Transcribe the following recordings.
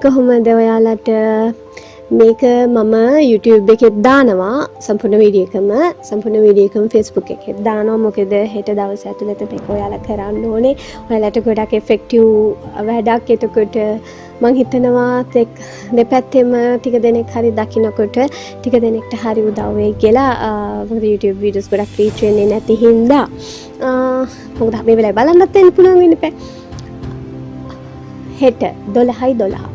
කොහොමද ඔයාලට මේක මම YouTube එකේ දානවා සම්පූර්ණ වීඩියෝ එකම Facebook එකේ දානවා මොකද හෙට දවස් ඇතුළත මේක ඔයාලා කරන්න ඕනේ ඔයාලට ගොඩක් effective වැඩක් එතකොට මං හිතනවා දෙපැත්තෙම ටික දෙනෙක් හරි දකින්නකොට ටික දෙනෙක්ට හරි උදව් වෙයි කියලා මොකද YouTube videos ගොඩක් reach වෙන්නේ නැති හින්දා මොකද මේ වෙලාවේ බලන්නත් වෙන්න පුළුවන් වෙන්න බෑ හෙට 12:12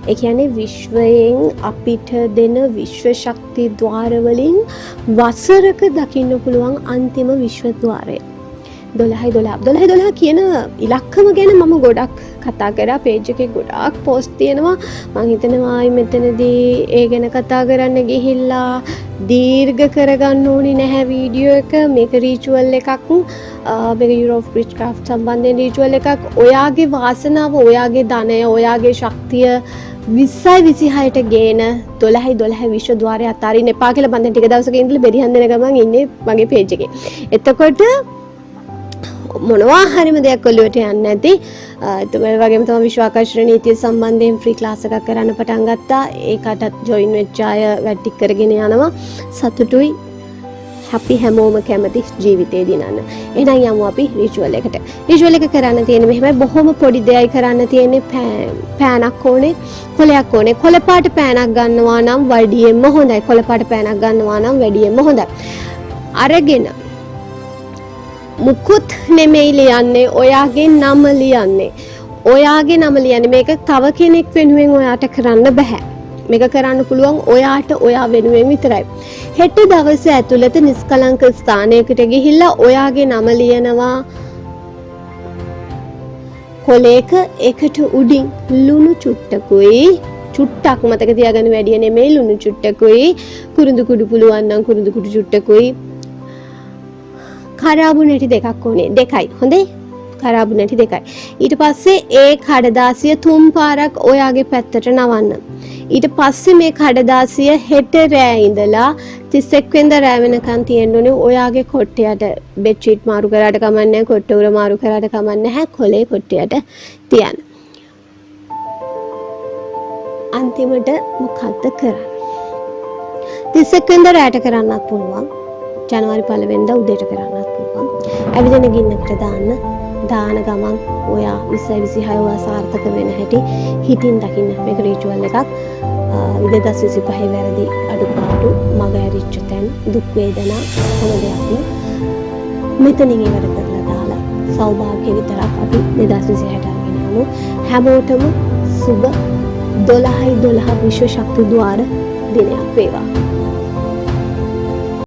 ඒ කියන්නේ විශ්වයෙන් අපිට දෙන විශ්ව ශක්ති ద్వාර වලින් වසරක දකින්න පුළුවන් අන්තිම විශ්ව ద్వාරය 12 කියන ඉලක්කම ගැන මම ගොඩක් කතා කරා පේජ් එකේ ගොඩාක් පෝස්ට් තියෙනවා මම හිතනවා මෙතනදී ඒ ගැන කතා කරන්න ගිහිල්ලා දීර්ඝ කරගන්න ඕනේ නැහැ වීඩියෝ එක මේක රිචුවල් එකක් මේක යුරෝප් විච්ක්‍රාෆ්ට් සම්බන්ධයෙන් රිචුවල් එකක් ඔයාගේ වාසනාව ඔයාගේ ධනය ඔයාගේ ශක්තිය 2026ට ගේන 12 විශ්ව ద్వාරය අතාරින්න එපා කියලා මම දැන් ටික දවසක ඉඳලා බෙරිහන් දෙන ගමන් ඉන්නේ මගේ පේජ් එකේ. එතකොට මොනවා හරිම දෙයක් ඔළුවට යන්නේ නැති ඒ වගේම තමයි විශ්වාකර්ෂණ නීතිය සම්බන්ධයෙන් ෆ්‍රී ක්ලාස් එකක් කරන්න පටන් ගත්තා. ඒකටත් ජොයින් වෙච්ච අය වැඩි කරගෙන යනවා. සතුටුයි. හැපි හැමෝම කැමති ජීවිතේ දිනන්න. එහෙනම් යමු අපි රිචුවල් එකට. රිචුවල් එක කරන්න තියෙන්නේ මෙහෙමයි බොහොම පොඩි දෙයයි කරන්න තියෙන්නේ පෑනක් ඕනේ, කොලයක් ඕනේ. කොළ පාට පෑනක් ගන්නවා නම් වැඩියෙන්ම හොඳයි. කොළ පාට පෑනක් ගන්නවා නම් වැඩියෙන්ම හොඳයි. අරගෙන මුකුත් නෙමෙයි ලියන්නේ ඔයාගේ නම ලියන්නේ. ඔයාගේ නම ලියන්නේ මේක තව කෙනෙක් වෙනුවෙන් ඔයාට කරන්න බෑ. මේක කරන්න පුළුවන් ඔයාට ඔයා වෙනුවෙන් විතරයි. හෙට දවසේ ඇතුළත නිස්කලංක ස්ථානයකට ගිහිල්ලා ඔයාගේ නම ලියනවා කොලයක එකට උඩින් ලුණු චුට්ටකුයි චුට්ටක් මතක තියාගන්න වැඩි නෙමෙයි ලුණු චුට්ටකුයි කුරුඳු කුඩු පුළුවන් නම් කුරුඳු කුඩු චුට්ටකුයි කරාබු නැටි දෙකක් ඕනේ දෙකයි හොඳේ කරාබු නැටි දෙකයි ඊට පස්සේ ඒ කඩදාසිය 3 පාරක් ඔයාගේ පැත්තට නවන්න ඊට පස්සේ මේ කඩදාසිය හෙට රෑ ඉඳලා 31 වෙනිදා රෑ වෙනකන් තියෙන්න ඕනේ ඔයාගේ කොට්ටයට බෙඩ් ෂීට් මාරු කරාට කමක් නැහැ කොට්ට උර මාරු කරාට කමක් නැහැ කොලේ කොට්ටයට තියන්න අන්තිමට මොකද්ද කරන්නේ 31 වෙනිදා රෑට කරන්නත් පුළුවන් ජනවාරි 1 වෙනිදා උදේට කරන්නත් පුළුවන් ඇවිදින ගින්නකට දාන ගමන් ඔයා 2026 ඔයා සාර්ථක වෙන හැටි හිතින් දකින්න මේක රිචුවල් එකක් 2025 වැරදි අඩුපාඩු මග ඇරිච්ච තැන් දුක් වේදනා හැම දෙයක්ම මෙතනින් ඉවර කරලා දාලා සෞභාග්‍ය විතරක් අපි 2026ට අරගෙන යමු හැමෝටම සුබ 12 විශ්ව ශක්ති ద్వාර දිනයක් වේවා